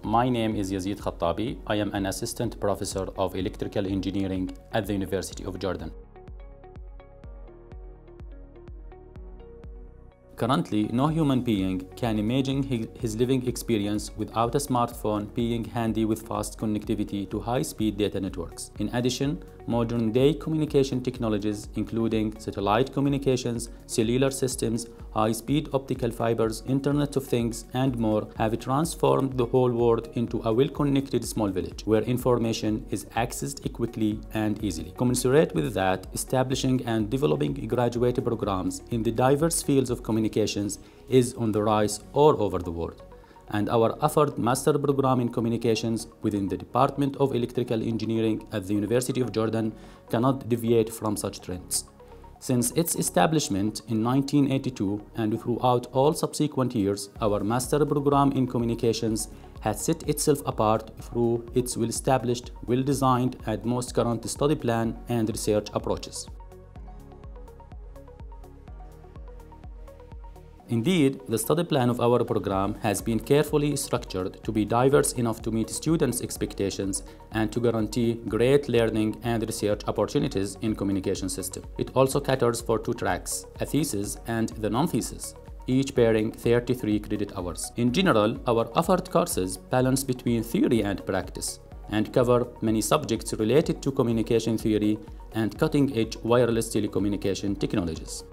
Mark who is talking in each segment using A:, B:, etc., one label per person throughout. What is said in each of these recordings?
A: My name is Yazid Khattabi. I am an assistant professor of electrical engineering at the University of Jordan. Currently, no human being can imagine his living experience without a smartphone being handy with fast connectivity to high-speed data networks. In addition, modern-day communication technologies, including satellite communications, cellular systems, high-speed optical fibers, Internet of Things, and more, have transformed the whole world into a well-connected small village, where information is accessed quickly and easily. Commensurate with that, establishing and developing graduate programs in the diverse fields of communications is on the rise all over the world. And our offered master program in communications within the Department of Electrical Engineering at the University of Jordan cannot deviate from such trends. Since its establishment in 1982 and throughout all subsequent years, our master program in communications has set itself apart through its well-established, well-designed, and most current study plan and research approaches. Indeed, the study plan of our program has been carefully structured to be diverse enough to meet students' expectations and to guarantee great learning and research opportunities in communication system. It also caters for 2 tracks, a thesis and the non-thesis, each bearing 33 credit hours. In general, our offered courses balance between theory and practice and cover many subjects related to communication theory and cutting-edge wireless telecommunication technologies.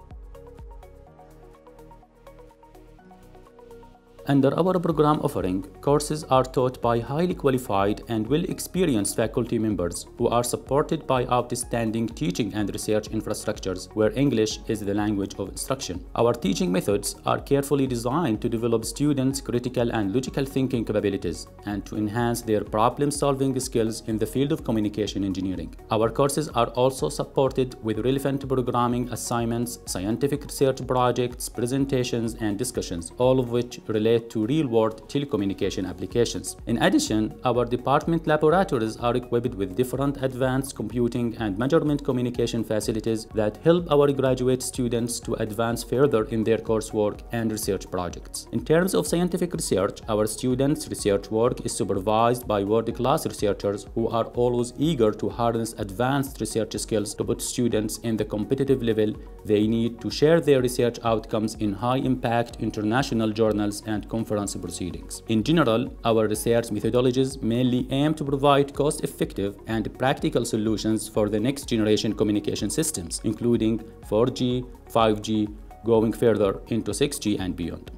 A: Under our program offering, courses are taught by highly qualified and well-experienced faculty members who are supported by outstanding teaching and research infrastructures where English is the language of instruction. Our teaching methods are carefully designed to develop students' critical and logical thinking capabilities and to enhance their problem-solving skills in the field of communication engineering. Our courses are also supported with relevant programming assignments, scientific research projects, presentations, and discussions, all of which relate to real-world telecommunication applications. In addition, our department laboratories are equipped with different advanced computing and measurement communication facilities that help our graduate students to advance further in their coursework and research projects. In terms of scientific research, our students' research work is supervised by world-class researchers who are always eager to harness advanced research skills to put students in the competitive level they need to share their research outcomes in high-impact international journals and conference proceedings. In general, our research methodologies mainly aim to provide cost-effective and practical solutions for the next generation communication systems, including 4G, 5G, going further into 6G and beyond.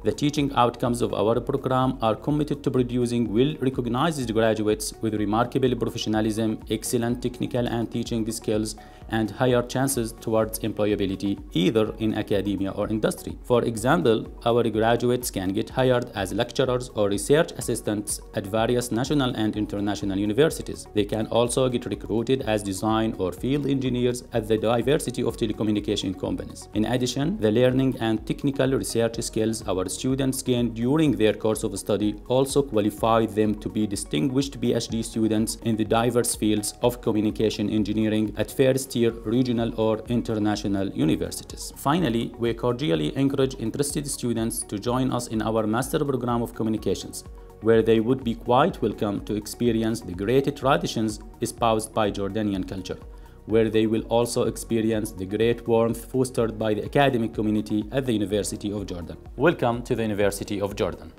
A: The teaching outcomes of our program are committed to producing well-recognized graduates with remarkable professionalism, excellent technical and teaching skills, and higher chances towards employability either in academia or industry. For example, our graduates can get hired as lecturers or research assistants at various national and international universities. They can also get recruited as design or field engineers at the diversity of telecommunication companies. In addition, the learning and technical research skills our students gain during their course of study also qualify them to be distinguished PhD students in the diverse fields of communication engineering at first-tier regional or international universities. Finally, we cordially encourage interested students to join us in our master program of communications, where they would be quite welcome to experience the great traditions espoused by Jordanian culture, where they will also experience the great warmth fostered by the academic community at the University of Jordan. Welcome to the University of Jordan.